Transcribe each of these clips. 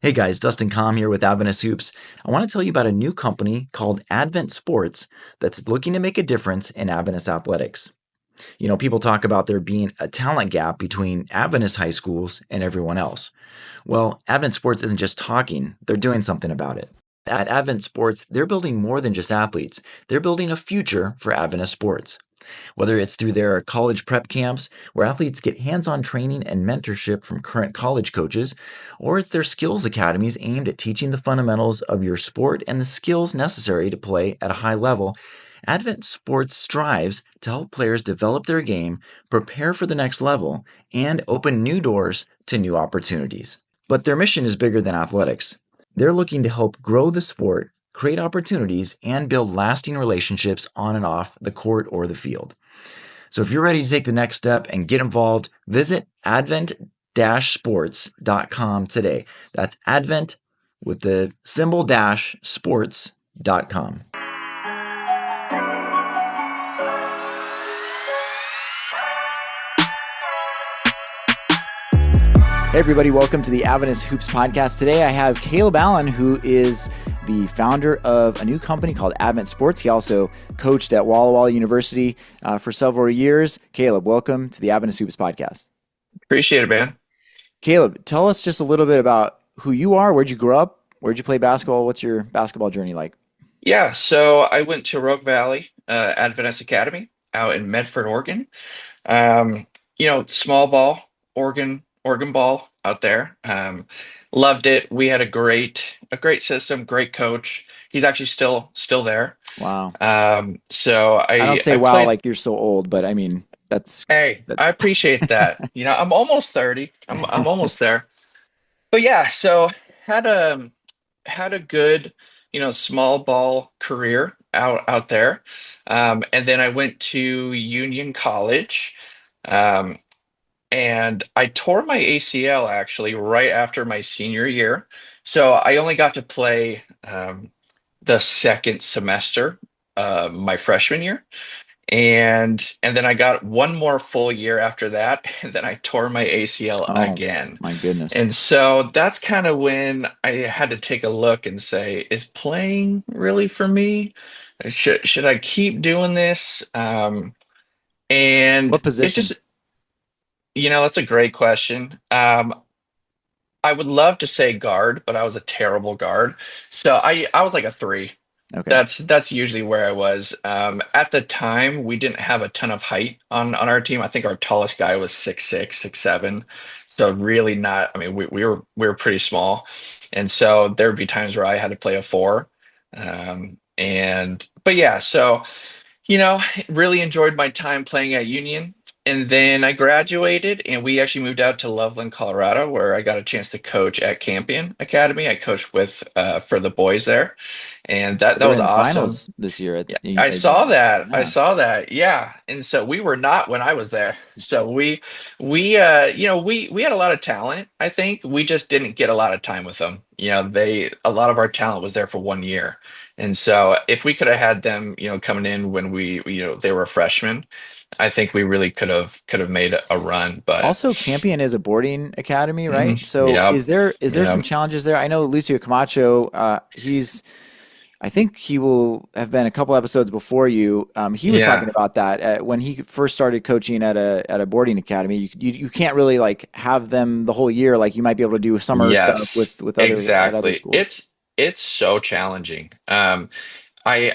Hey guys, Dustin Com here with Adventist Hoops. I want to tell you about a new company called Advent Sports that's looking to make a difference in Adventist athletics. People talk about there being a talent gap between Adventist high schools and everyone else. Well, Advent Sports isn't just talking, they're doing something about it. At Advent Sports, they're building more than just athletes, they're building a future for Adventist sports. Whether it's through their college prep camps, where athletes get hands on training and mentorship from current college coaches, or it's their skills academies aimed at teaching the fundamentals of your sport and the skills necessary to play at a high level, Advent Sports strives to help players develop their game, prepare for the next level, and open new doors to new opportunities. But their mission is bigger than athletics. They're looking to help grow the sport, create opportunities, and build lasting relationships on and off the court or the field. So if you're ready to take the next step and get involved, visit advent-sports.com today. That's advent with the symbol dash sports.com. Hey everybody, welcome to the Adventist Hoops podcast. Today I have Caleb Allen, who is the founder of a new company called Advent Sports. He also coached at Walla Walla University for several years. Caleb, welcome to the Adventist Hoops podcast. Appreciate it, man. Caleb, tell us just a little bit about who you are, where'd you grow up, where'd you play basketball, what's your basketball journey like? Yeah, so I went to Rogue Valley Adventist Academy out in Medford, Oregon. Small ball, Oregon ball out there. Loved it. We had a great system, great coach. He's actually still there. Wow. So I don't say I wow played. like you're so old, but I mean, Hey, that. I appreciate that. I'm almost 30. I'm almost there. But yeah, so had a had a good, small ball career out there. And then I went to Union College. Um, and I tore my ACL actually right after my senior year. So I only got to play the second semester, my freshman year, and then I got one more full year after that, and then I tore my ACL Oh, again. my goodness. And so that's kind of when I had to take a look and say, is playing really for me? Should I keep doing this? And What it position? just, that's a great question. I would love to say guard, but I was a terrible guard. So I was like a three. Okay. That's usually where I was. At the time, we didn't have a ton of height on our team. I think our tallest guy was 6'6", 6'7". So really not. I mean, we were pretty small, and so there would be times where I had to play a four. And but yeah, so really enjoyed my time playing at Union. And then I graduated and we actually moved out to Loveland, Colorado, where I got a chance to coach at Campion Academy. I coached with for the boys there. And that They're was in the awesome. finals this year Yeah, I at saw Union. that. I Yeah. saw that. Yeah. And so we were not when I was there. So we had a lot of talent, I think. We just didn't get a lot of time with them. A lot of our talent was there for 1 year. And so if we could have had them, coming in when they were freshmen, I think we really could have made a run. But Also, Campion is a boarding academy, right? So yeah, is there yeah, some challenges there? I know Lucio Camacho, I think he will have been a couple episodes before you. He was talking yeah. about that when he first started coaching at a boarding academy. You can't really like have them the whole year. Like you might be able to do summer stuff Yes, with others at other exactly. schools. It's so challenging. I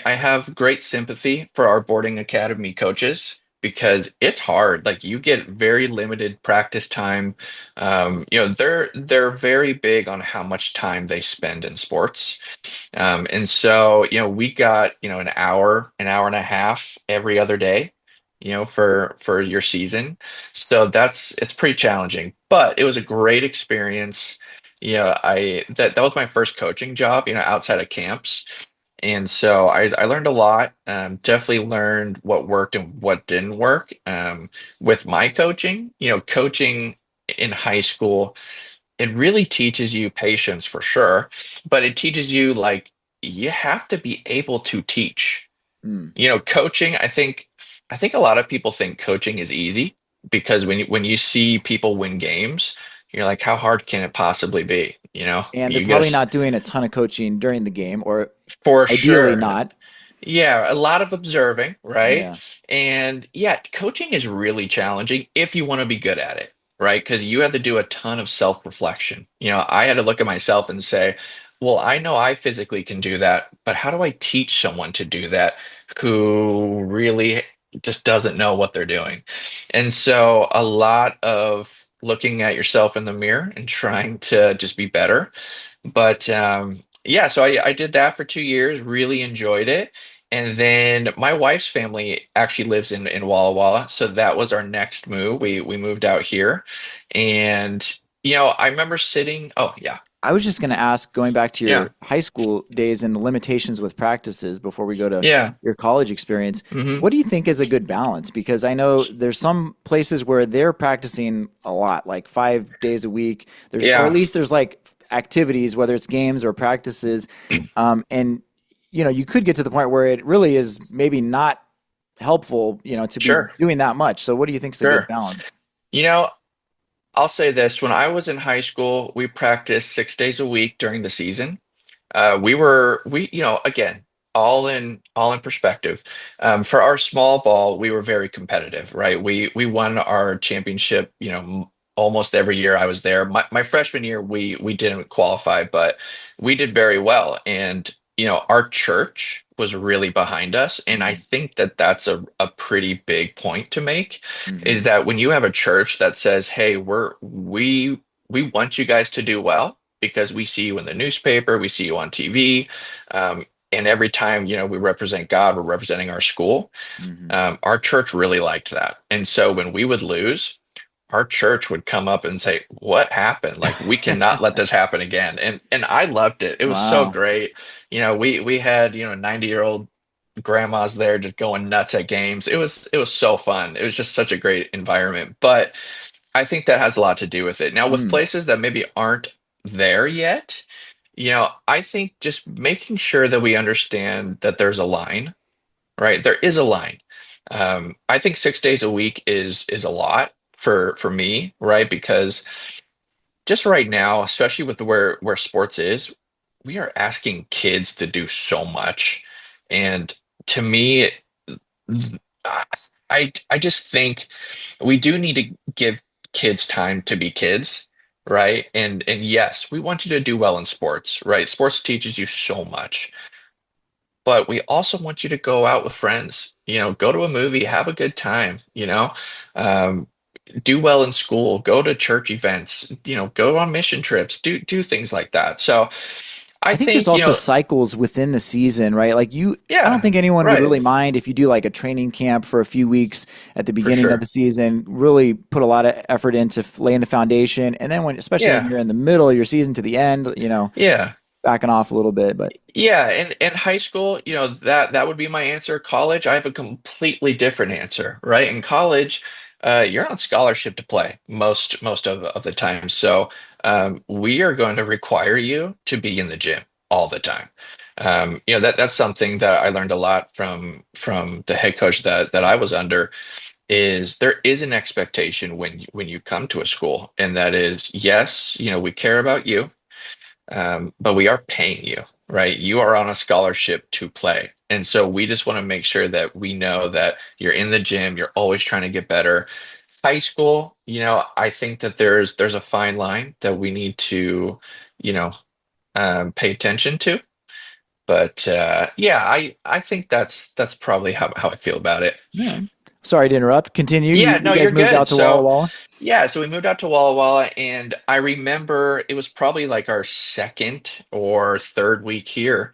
have great sympathy for our boarding academy coaches because it's hard. Like you get very limited practice time. They're very big on how much time they spend in sports. And so, we got, an hour and a half every other day, for your season. So it's pretty challenging, but it was a great experience. That was my first coaching job, outside of camps. And so I learned a lot, definitely learned what worked and what didn't work, with my coaching. Coaching in high school, it really teaches you patience for sure, but it teaches you like you have to be able to teach. Mm. Coaching, I think a lot of people think coaching is easy because when you see people win games, You're like, how hard can it possibly be? You know, And they're you probably guys not doing a ton of coaching during the game, or for ideally sure. not. Yeah, a lot of observing, right? Yeah. And yeah, coaching is really challenging if you want to be good at it, right? Because you have to do a ton of self-reflection. I had to look at myself and say, well, I know I physically can do that, but how do I teach someone to do that who really just doesn't know what they're doing? And so a lot of looking at yourself in the mirror and trying to just be better. But yeah, so I did that for 2 years, really enjoyed it. And then my wife's family actually lives in Walla Walla, so that was our next move. We moved out here, and I remember sitting. Oh yeah, I was just going to ask, going back to yeah, your high school days and the limitations with practices before we go to yeah, your college experience, hmm what do you think is a good balance? Because I know there's some places where they're practicing a lot, like 5 days a week. Or at yeah, least there's like activities, whether it's games or practices, and you could get to the point where it really is maybe not helpful, to be sure, doing that much. So, what do you think is a good sure. balance? You know, I'll say this: when I was in high school, we practiced 6 days a week during the season. Again, all in perspective. For our small ball, we were very competitive, right? We won our championship, almost every year I was there. My freshman year, we didn't qualify, but we did very well. And our church was really behind us, and I think that that's a pretty big point to make, is Mm-hmm. that when you have a church that says, "Hey, we want you guys to do well." Because we see you in the newspaper, we see you on TV, and every time we represent God, we're representing our school. Mm-hmm. Our church really liked that, and so when we would lose, our church would come up and say, "What happened? Like we cannot let this happen again." And I loved it. It was so Wow. great. We had 90-year-old grandmas there just going nuts at games. It was so fun. It was just such a great environment. But I think that has a lot to do with it. Now, with Mm. places that maybe aren't there yet, I think just making sure that we understand that there's a line, right? There is a line. I think 6 days a week is a lot for me, right? Because just right now, especially with where sports is, we are asking kids to do so much, and to me, I just think we do need to give kids time to be kids, right? And yes, we want you to do well in sports, right? Sports teaches you so much, but we also want you to go out with friends, go to a movie, have a good time, um, do well in school, go to church events, go on mission trips, do things like that. So I I think there's think, also cycles within the season, right? Like I don't yeah, think anyone would right, really mind if you do like a training camp for a few weeks at the for beginning of the sure. season, really put a lot of effort into laying the foundation. And then especially when Yeah, you're in the middle of your season to the end, yeah. backing off a little bit. But Yeah, and high school, that would be my answer. College, I have a completely different answer, right? In college, you're on scholarship to play most of the time. So we are going to require you to be in the gym all the time. That's something that I learned a lot from the head coach that I was under, is there is an expectation when you come to a school, and that is, yes, we care about you, but we are paying you, right? You are on a scholarship to play. And so we just want to make sure that we know that you're in the gym, you're always trying to get better. High school, I think that there's a fine line that we need to, you know, pay attention to. But yeah, I think that's probably how I feel about it. yeah. Sorry to interrupt. Continue. You Yeah, you no, guys you're moved good. out to Walla So, Walla. yeah, so we moved out to Walla Walla, and I remember it was probably like our second or third week here,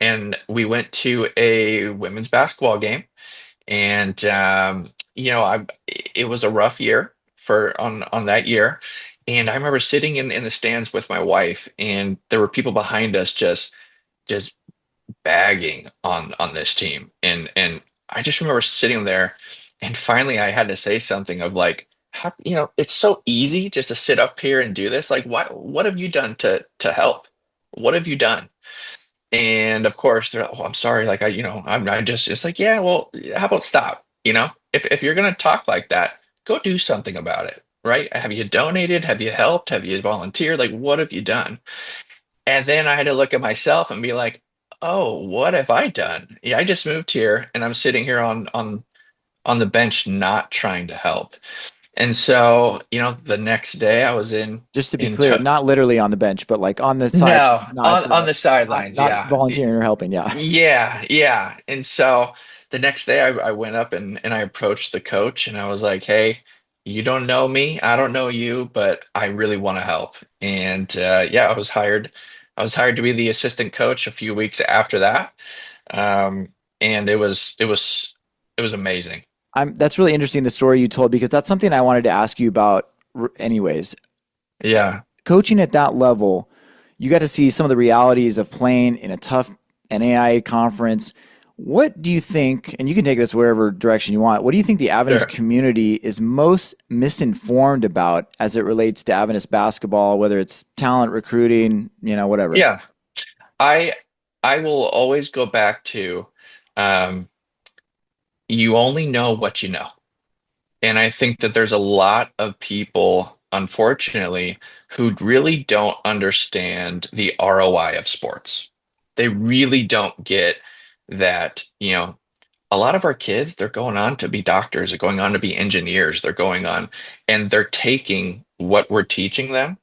and we went to a women's basketball game, and it was a rough year for on that year, and I remember sitting in the stands with my wife, and there were people behind us just bagging on this team, and I just remember sitting there, and finally I had to say something of like, how, it's so easy just to sit up here and do this. Like, what have you done to help? What have you done? And of course they're like, oh, I'm sorry, like I just, it's like, yeah, well, how about stop? If you're gonna talk like that, go do something about it. right? Have you donated? Have you helped? Have you volunteered? Like, what have you done? And then I had to look at myself and be like, oh, what have I done? Yeah, I just moved here and I'm sitting here on the bench not trying to help. And so, the next day I was Just to be in clear, not literally on the bench, but like on the no, sidelines, on the sidelines, not yeah. volunteering or helping. Yeah. Yeah, yeah. And so the next day I went up and I approached the coach and I was like, hey, you don't know me, I don't know you, but I really want to help. And yeah, I was hired to be the assistant coach a few weeks after that. Um, and it was amazing. That's really interesting, the story you told, because that's something I wanted to ask you about anyways. Yeah, Coaching at that level, you got to see some of the realities of playing in a tough NAIA conference. What do you think, and you can take this wherever direction you want, what do you think the Adventist sure. community is most misinformed about as it relates to Adventist basketball, whether it's talent, recruiting, whatever? Yeah. I I will always go back to um, you only know what you know. And I think that there's a lot of people, unfortunately, who really don't understand the ROI of sports. They really don't get that, a lot of our kids, they're going on to be doctors, they're going on to be engineers, they're going on and they're taking what we're teaching them,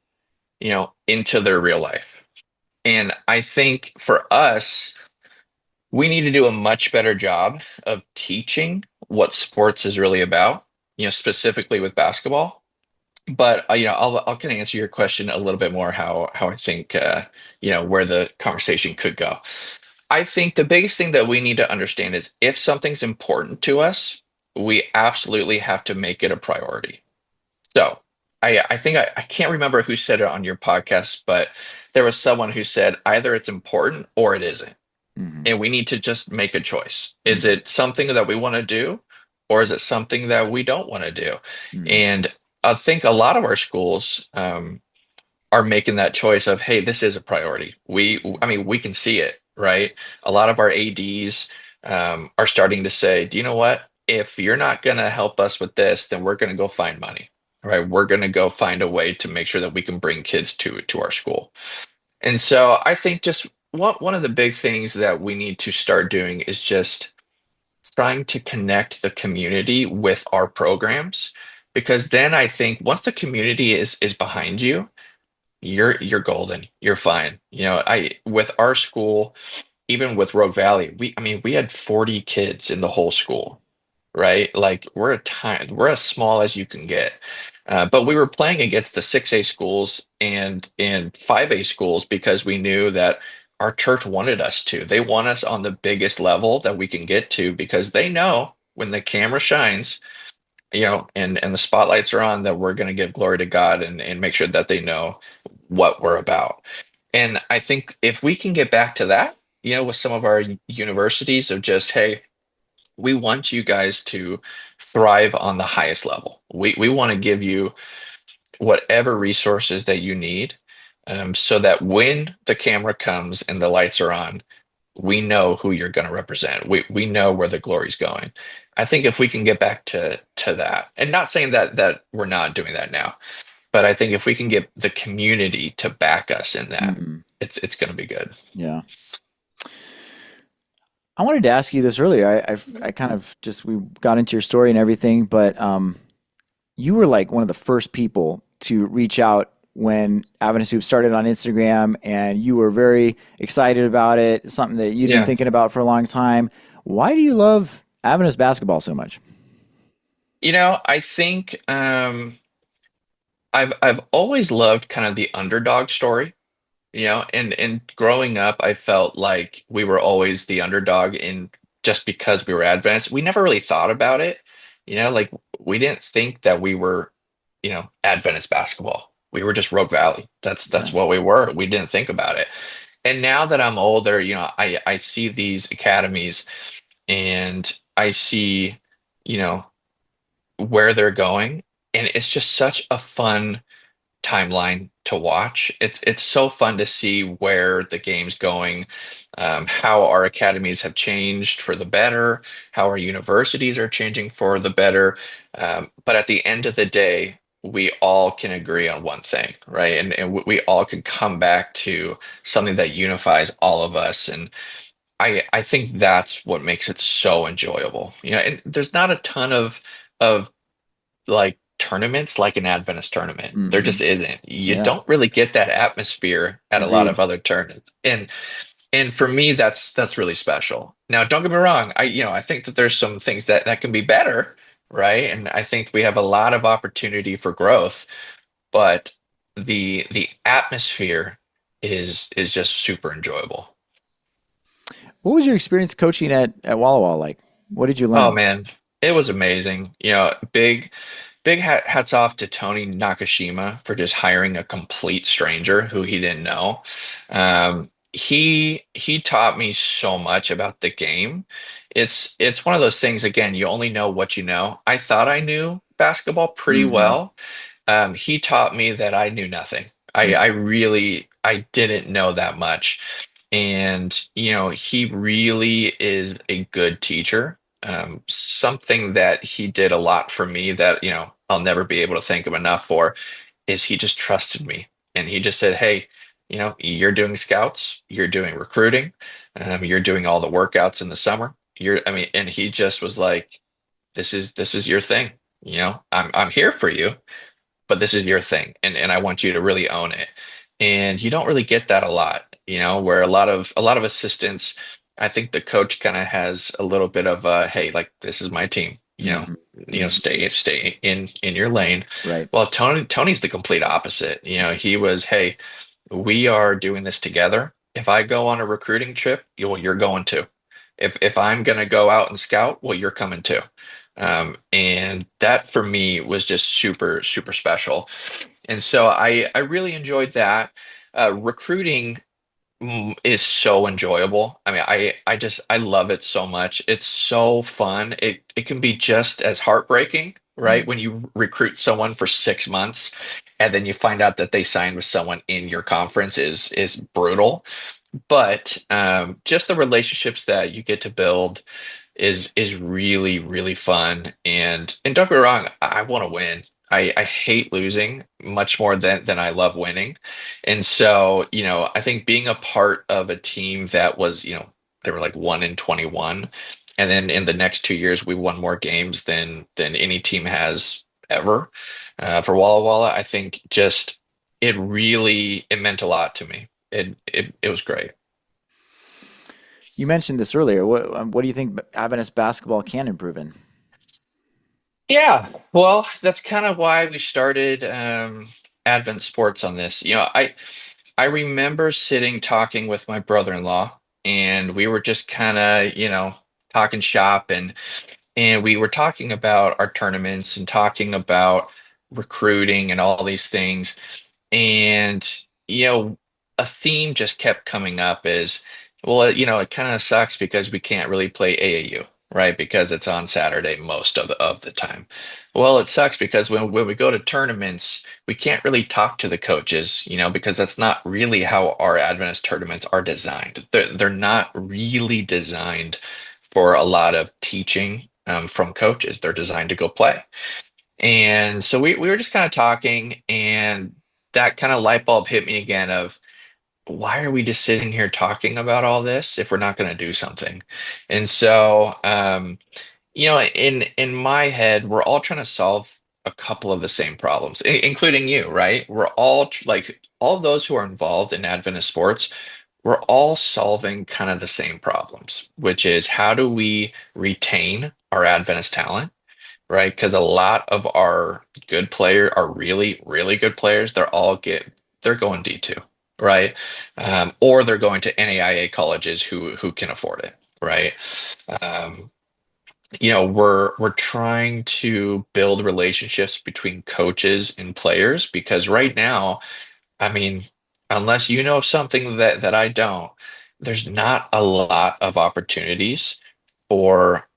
into their real life. And I think for us, we need to do a much better job of teaching what sports is really about, specifically with basketball. But I'll kind of answer your question a little bit more how I think where the conversation could go. I think the biggest thing that we need to understand is if something's important to us, we absolutely have to make it a priority. So I think I can't remember who said it on your podcast, but there was someone who said either it's important or it isn't. Hmm. And we need to just make a choice. Is it something that we want to do, or is it something that we don't want to do? Hmm. And I think a lot of our schools are making that choice of, hey, this is a priority. I mean, we can see it, right? A lot of our ADs are starting to say, do you know what? If you're not going to help us with this, then we're going to go find money, right? We're going to go find a way to make sure that we can bring kids to our school. And so I think just one of the big things that we need to start doing is just trying to connect the community with our programs, because then I think once the community is behind you, you're golden. You're fine. I with our school, even with Rogue Valley, we had 40 kids in the whole school, right? Like we're as small as you can get. But we were playing against the 6A schools and 5A schools because we knew that our church wanted us to. They want us on the biggest level that we can get to because they know when the camera shines, and the spotlights are on, that we're going to give glory to God and make sure that they know what we're about. And I think if we can get back to that, with some of our universities of just, hey, we want you guys to thrive on the highest level. We want to give you whatever resources that you need, so that when the camera comes and the lights are on, we know who you're going to represent. We know where the glory's going. I think if we can get back to that, and not saying that we're not doing that now, but I think if we can get the community to back us in that, Hmm. it's going to be good. Yeah. I wanted to ask you this earlier. I kind of just, we got into your story and everything, but you were like one of the first people to reach out when Adventist Hoops started on Instagram, and you were very excited about it, something that you'd been Yeah. thinking about for a long time. Why do you love Adventist basketball so much? I think I've always loved kind of the underdog story. And growing up, I felt like we were always the underdog in just because we were Adventist. We never really thought about it, like we didn't think that we were, Adventist basketball. We were just Rogue Valley. That's Yeah. what we were. We didn't think about it. And now that I'm older, I see these academies and I see, you know, where they're going, and it's just such a fun timeline to watch. It's so fun to see where the game's going, how our academies have changed for the better, how our universities are changing for the better. But at the end of the day, we all can agree on one thing, right? And we all can come back to something that unifies all of us. And I think that's what makes it so enjoyable. And there's not a ton of like tournaments like an Adventist tournament. There Hmm. just isn't. You Yeah, don't really get that atmosphere at a lot agreed. of other tournaments. And for me, that's really special. Now, don't get me wrong. I think that there's some things that can be better, right? And I think we have a lot of opportunity for growth, but the atmosphere is just super enjoyable. What was your experience coaching at Walla Walla like? What did you Oh learn? man, it was amazing. Big hats off to Tony Nakashima for just hiring a complete stranger who he didn't know. He taught me so much about the game. It's one of those things, again, you only know what you know. I thought I knew basketball pretty Hmm. well. He taught me that I knew nothing. I didn't know that much. And he really is a good teacher. Something that he did a lot for me that I'll never be able to thank him enough for is he just trusted me, and he just said, "Hey, you're doing scouts, you're doing recruiting, you're doing all the workouts in the summer. I mean, and he just was like, this is your thing. I'm here for you, but this is your thing, and I want you to really own it." And you don't really get that a lot, where a lot of assistants, I think the coach kind of has a little bit of hey, like this is my team, Hmm. Hmm. stay in your lane. Right. Well, Tony's the complete opposite. He was, hey, we are doing this together. If I go on a recruiting trip, you're going too. If I'm gonna go out and scout, well, you're coming too. And that for me was just super, super special. And so I really enjoyed that. Recruiting is so enjoyable. I mean, I love it so much. It's so fun. It can be just as heartbreaking, right? Mm. When you recruit someone for 6 months and then you find out that they signed with someone in your conference is brutal. But just the relationships that you get to build is really, really fun. And don't get me wrong, I want to win. I hate losing much more than I love winning. And so, I think being a part of a team that was, they were like 1-21, and then in the next 2 years we won more games than any team has ever. For Walla Walla, I think just it meant a lot to me. It was great. You mentioned this earlier. What do you think Adventist basketball can improve in? Yeah, well, that's kind of why we started Advent Sports on this. I remember sitting talking with my brother-in-law, and we were just kind of, talking shop, and we were talking about our tournaments and talking about recruiting and all these things. And, a theme just kept coming up is, well, it kind of sucks because we can't really play AAU, right? Because it's on Saturday most of the time. Well, it sucks because when we go to tournaments, we can't really talk to the coaches, because that's not really how our Adventist tournaments are designed. They're not really designed for a lot of teaching from coaches. They're designed to go play. And so we were just kind of talking, and that kind of light bulb hit me again of why are we just sitting here talking about all this if we're not going to do something? And so, in my head, we're all trying to solve a couple of the same problems, including you, right? We're all like all of those who are involved in Adventist sports. We're all solving kind of the same problems, which is how do we retain our Adventist talent? Right? Because a lot of our good players are really, really good players. They're going D2, right? Or they're going to NAIA colleges who can afford it, right? Um, we're trying to build relationships between coaches and players because right now, I mean, unless you know something that I don't, there's not a lot of opportunities for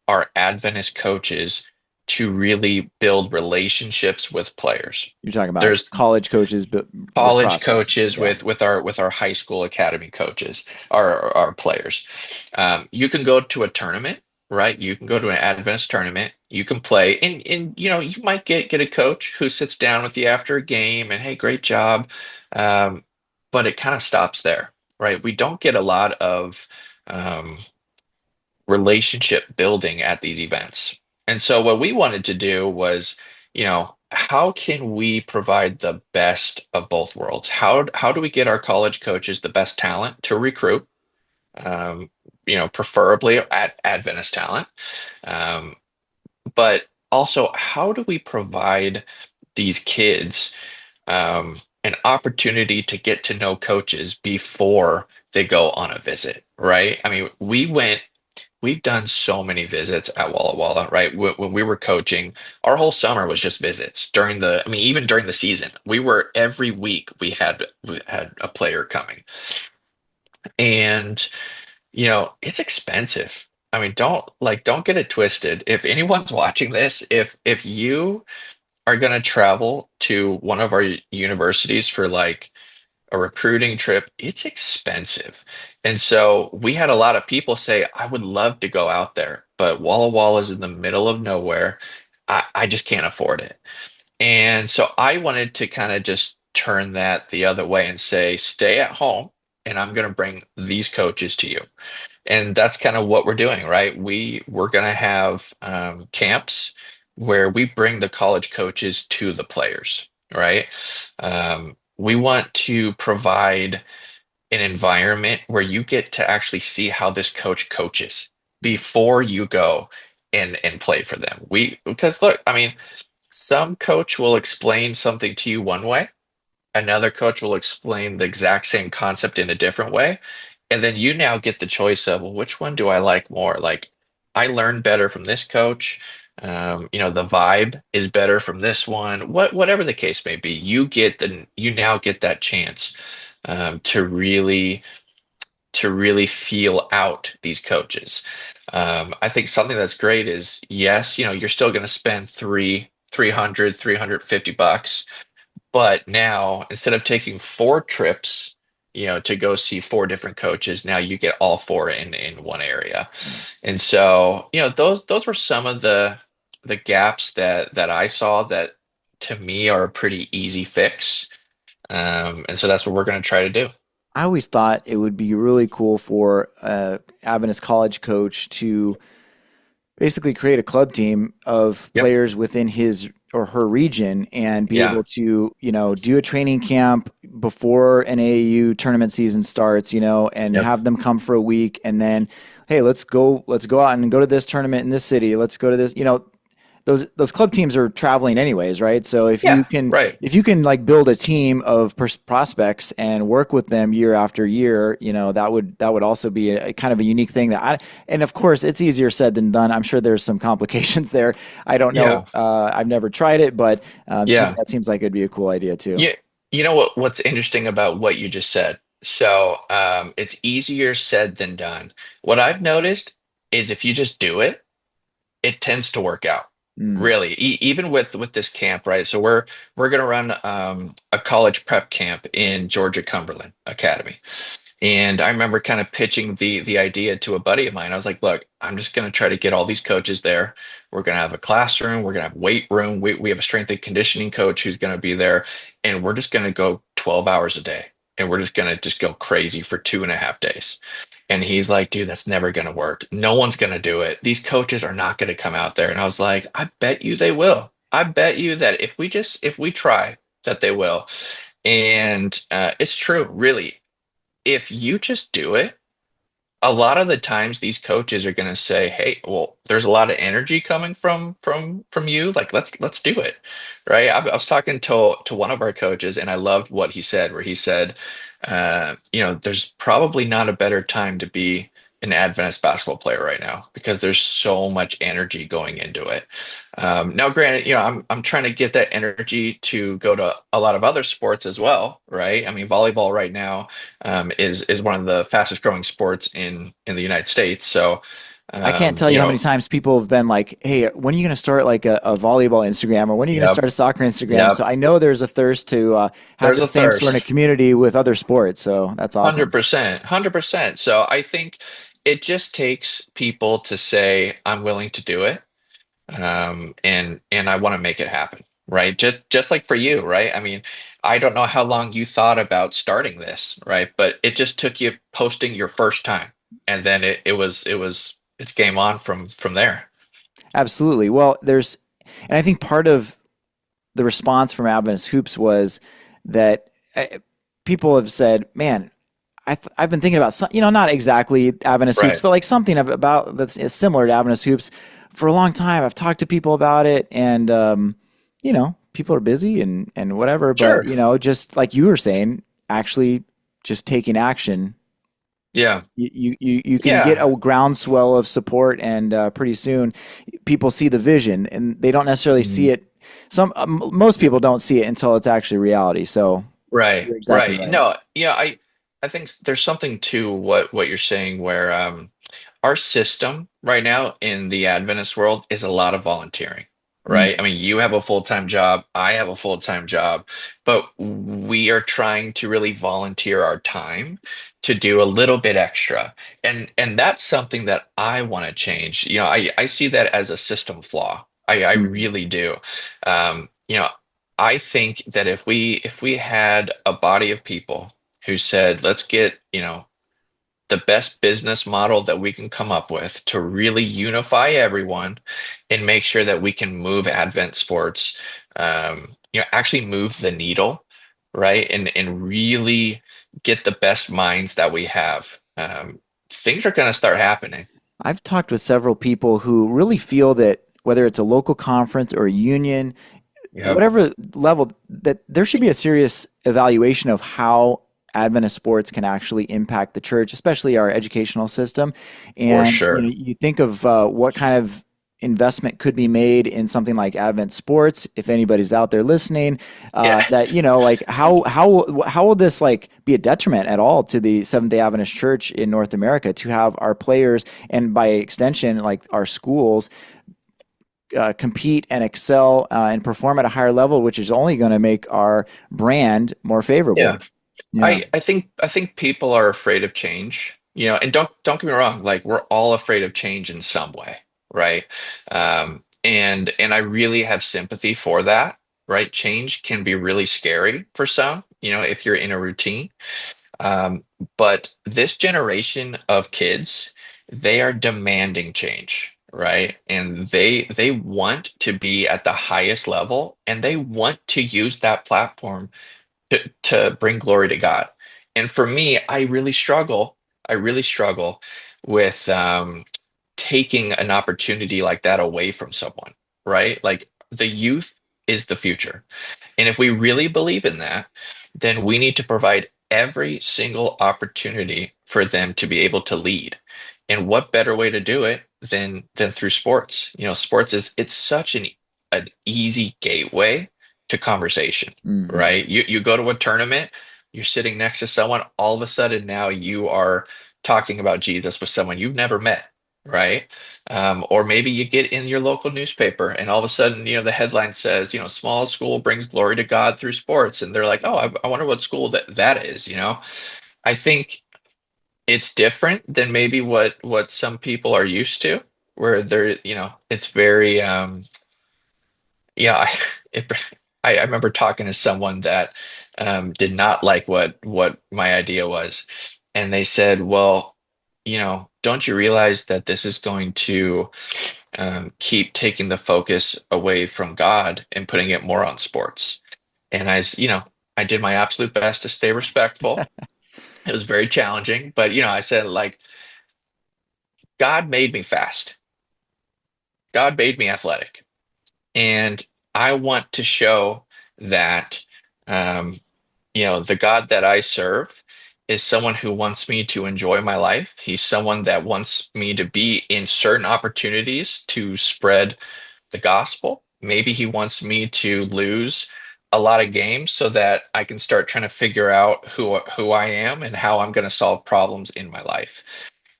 our Adventist coaches to really build relationships with players. You're talking about There's college coaches with college prospects. coaches Yeah. with our high school academy coaches, our players. You can go to a tournament, right? You can go to an Adventist tournament. You can play, and you might get a coach who sits down with you after a game and, hey, great job. Um, but it kind of stops there, right? We don't get a lot of um, relationship building at these events. And so what we wanted to do was, how can we provide the best of both worlds? How do we get our college coaches the best talent to recruit? Preferably at Adventist talent. Um, but also, how do we provide these kids an opportunity to get to know coaches before they go on a visit, right? I mean, we've done so many visits at Walla Walla, right? When we were coaching, our whole summer was just visits I mean, even during the season, every week we had a player coming. And, it's expensive. I mean, don't get it twisted. If anyone's watching this, if you are going to travel to one of our universities for like a recruiting trip, it's expensive. And so we had a lot of people say, I would love to go out there, but Walla Walla is in the middle of nowhere. I just can't afford it. And so I wanted to kind of just turn that the other way and say, stay at home, and I'm going to bring these coaches to you. And that's kind of what we're doing, right? We're going to have camps where we bring the college coaches to the players, right? We want to provide an environment where you get to actually see how this coach coaches before you go and play for them. Because look, I mean, some coach will explain something to you one way, another coach will explain the exact same concept in a different way. And then you now get the choice of, well, which one do I like more? Like, I learned better from this coach. The vibe is better from this one. Whatever the case may be, you now get that chance to really feel out these coaches. I think something that's great is, yes, you're still going to spend 350 bucks, but now instead of taking 4 trips, to go see 4 different coaches, now you get all 4 in one area. And so, those were some of the gaps that I saw that to me are a pretty easy fix. And so that's what we're going to try to do. I always thought it would be really cool for a Adventist college coach to basically create a club team of Yep. players within his or her region and be Yeah. able to, do a training camp before an AAU tournament season starts, and Yep. have them come for a week and then, hey, let's go out and go to this tournament in this city. Let's go to this, those club teams are traveling anyways, right? So if you Yeah. can Right. if you can like build a team of prospects and work with them year after year, that would also be a kind of a unique thing and of course it's easier said than done. I'm sure there's some complications there. I don't know. Yeah. I've never tried it, but to me Yeah. that seems like it'd be a cool idea too. Yeah. You know what's interesting about what you just said? So it's easier said than done. What I've noticed is if you just do it, it tends to work out. Mm. Really, even with this camp, right? So we're going to run a college prep camp in Georgia Cumberland Academy. And I remember kind of pitching the idea to a buddy of mine. I was like, look, I'm just going to try to get all these coaches there. We're going to have a classroom. We're going to have weight room. We have a strength and conditioning coach who's going to be there. And we're just going to go 12 hours a day. And we're just going to just go crazy for 2.5 days. And he's like, dude, that's never going to work. No one's going to do it. These coaches are not going to come out there. And I was like, I bet you they will. I bet you that if we try, that they will. And it's true, really, if you just do it, a lot of the times these coaches are going to say, "Hey, well, there's a lot of energy coming from you. Like, let's do it." Right? I was talking to one of our coaches, and I loved what he said, where he said, there's probably not a better time to be an Adventist basketball player right now because there's so much energy going into it. Now, granted, I'm trying to get that energy to go to a lot of other sports as well, right? I mean, volleyball right now is one of the fastest growing sports in the United States. So, I can't tell you you how many know, times people have been like, "Hey, when are you going to start like a volleyball Instagram, or when are you going to yep, start a soccer Instagram?" yep. So I know there's a thirst to have There's the a same sort of thirst. community with other sports. So that's awesome. 100%, 100%. So I think it just takes people to say, I'm willing to do it. and I want to make it happen, right? Just like for you, right? I mean, I don't know how long you thought about starting this, right? But it just took you posting your first time, and then it's game on from there. Absolutely. Well, and I think part of the response from Adventist Hoops was that people have said, "Man, I've been thinking about some, not exactly Adventist Hoops, Right. but like something about that's similar to Adventist Hoops for a long time. I've talked to people about it, and people are busy and whatever. But Sure. just like you were saying, actually, just taking action." Yeah. You can get Yeah. a groundswell of support, and pretty soon people see the vision, and they don't necessarily see Mhm. it. Most people don't see it until it's actually reality. So Right. you're exactly Right. right. No, yeah, I think there's something to what you're saying where our system right now in the Adventist world is a lot of volunteering, Mm. right? I mean, you have a full-time job, I have a full-time job, but we are trying to really volunteer our time to do a little bit extra. And that's something that I want to change. I see that as a system flaw. I Mm. really do. I think that if we had a body of people who said, let's get, the best business model that we can come up with to really unify everyone and make sure that we can move Advent sports, actually move the needle, right? And really get the best minds that we have. Things are going to start happening. I've talked with several people who really feel that whether it's a local conference or a union, Yep, whatever level, that there should be a serious evaluation of how Adventist sports can actually impact the church, especially our educational system. for And sure. you think of what kind of investment could be made in something like Advent Sports. If anybody's out there listening, Yeah, that like how will this like be a detriment at all to the Seventh Day Adventist Church in North America to have our players and by extension like our schools compete and excel and perform at a higher level, which is only going to make our brand more favorable. yeah. Yeah. I think people are afraid of change, and don't get me wrong, like we're all afraid of change in some way, right? And I really have sympathy for that, right? Change can be really scary for some, if you're in a routine. Um, but this generation of kids, they are demanding change, right? And they want to be at the highest level, and they want to use that platform to bring glory to God. And for me, I really struggle. I really struggle with taking an opportunity like that away from someone, right? Like the youth is the future. And if we really believe in that, then we need to provide every single opportunity for them to be able to lead. And what better way to do it than through sports? Sports it's such an easy gateway to conversation, Hmm. right? You go to a tournament, you're sitting next to someone, all of a sudden now you are talking about Jesus with someone you've never met, right? Or maybe you get in your local newspaper and all of a sudden, the headline says, small school brings glory to God through sports. And they're like, oh, I wonder what school that is. I think it's different than maybe what some people are used to, where it's very, yeah, it, I remember talking to someone that did not like what my idea was. And they said, well, don't you realize that this is going to keep taking the focus away from God and putting it more on sports. And I did my absolute best to stay respectful. It was very challenging, but I said like, God made me fast. God made me athletic. And I want to show that, um, the God that I serve is someone who wants me to enjoy my life. He's someone that wants me to be in certain opportunities to spread the gospel. Maybe he wants me to lose a lot of games so that I can start trying to figure out who I am and how I'm going to solve problems in my life.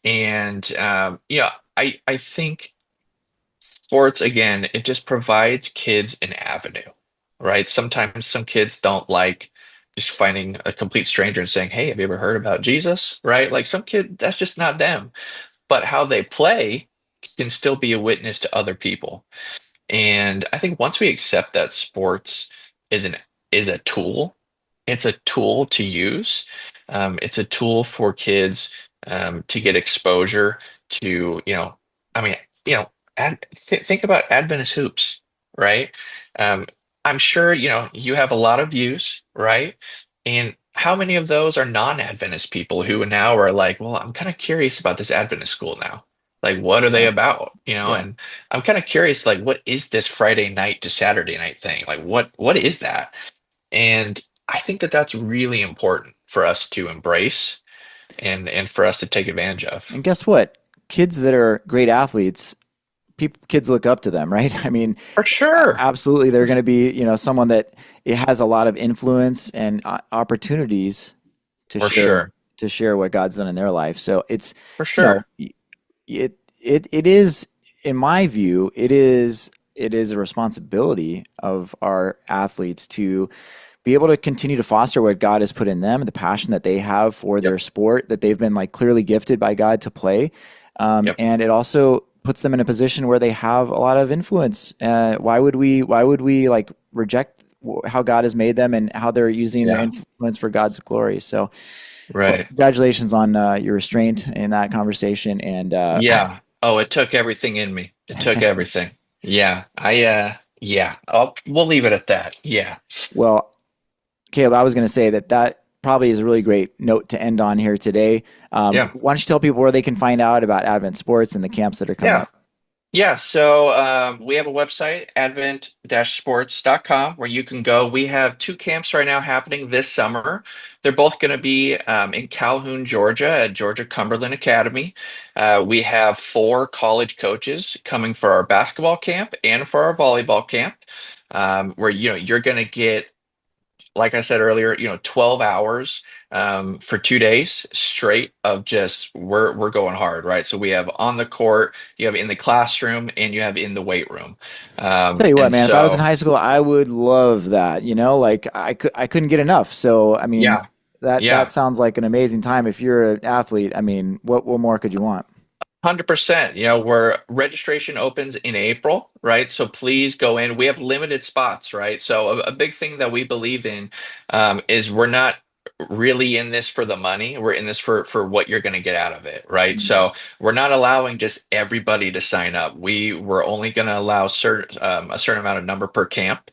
And I think sports again, it just provides kids an avenue, right? Sometimes some kids don't like just finding a complete stranger and saying, "Hey, have you ever heard about Jesus?" Right? Like some kid, that's just not them. But how they play can still be a witness to other people. And I think once we accept that sports is an is a tool, it's a tool to use. It's a tool for kids to get exposure to, I mean, think about Adventist hoops, right? Um, I'm sure, you have a lot of views, right? And how many of those are non-Adventist people who now are like, well, I'm kind of curious about this Adventist school now. Like, what are they Yeah. about? Yeah. And I'm kind of curious, like, what is this Friday night to Saturday night thing? Like, what is that? And I think that that's really important for us to embrace and for us to take advantage of. And guess what? Kids that are great athletes, kids look up to them, right? I mean, For sure. absolutely, they're going to be, someone that it has a lot of influence and opportunities to For share sure. what God's done in their life. So it's, For you know, sure. it is, in my view, it is a responsibility of our athletes to be able to continue to foster what God has put in them, the passion that they have for Yep. their sport that they've been like clearly gifted by God to play. Yep. And it also puts them in a position where they have a lot of influence. Why would we like reject how God has made them and how they're using their Yeah. influence for God's glory? So, well, Right. congratulations on your restraint in that conversation. And Yeah. Oh, it took everything in me. It took everything. Yeah. Yeah. We'll leave it at that. Yeah. well, Caleb, I was going to say that probably is a really great note to end on here today. Yeah. Why don't you tell people where they can find out about Advent Sports and the camps that are coming Yeah. up? Yeah, so we have a website, advent-sports.com, where you can go. We have two camps right now happening this summer. They're both going to be in Calhoun, Georgia, at Georgia Cumberland Academy. We have 4 college coaches coming for our basketball camp and for our volleyball camp, where you're going to get, like I said earlier, 12 hours for 2 days straight of just we're going hard, right? So we have on the court, you have in the classroom, and you have in the weight room. Tell you what, And man, if I was in so, high school, I would love that. Like I couldn't get enough. So I mean, yeah, that yeah, sounds like an amazing time. If you're an athlete, I mean, what more could you want? 100%. Where registration opens in April, right? So please go in. We have limited spots, right? So a big thing that we believe in is we're not really in this for the money. We're in this for what you're going to get out of it, right? Mhm. So we're not allowing just everybody to sign up. We're only going to allow a certain amount of number per camp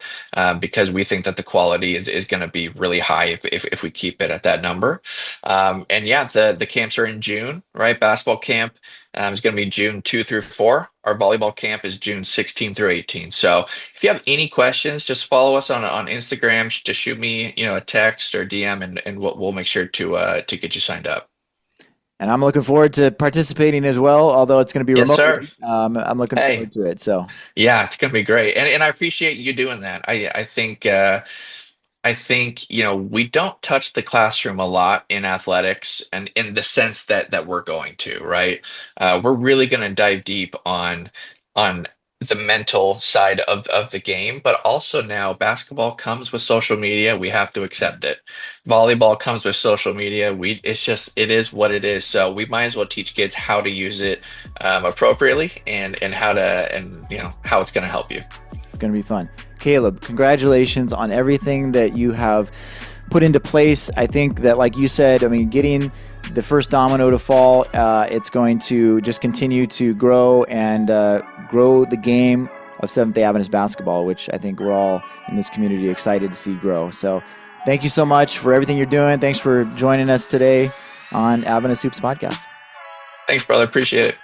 because we think that the quality is going to be really high if we keep it at that number. And yeah, the camps are in June, right? Basketball camp is going to be June 2 through 4. Our volleyball camp is June 16 through 18. So if you have any questions, just follow us on Instagram. Just shoot me, a text or DM, and we'll make sure to get you signed up. And I'm looking forward to participating as well, although it's going to be Yes, sir. remotely. I'm looking Hey, forward to it. So yeah, it's going to be great, and I appreciate you doing that. I think we don't touch the classroom a lot in athletics, and in the sense that we're going to, right? We're really going to dive deep on the mental side of the game, but also now basketball comes with social media. We have to accept it. Volleyball comes with social media. It is what it is. So we might as well teach kids how to use it appropriately and how it's going to help you. it's going to be fun. Caleb, congratulations on everything that you have put into place. I think that, like you said, I mean, getting the first domino to fall, it's going to just continue to grow and grow the game of Seventh-day Adventist basketball, which I think we're all in this community excited to see grow. So thank you so much for everything you're doing. Thanks for joining us today on Adventist Hoops Podcast. Thanks, brother. Appreciate it.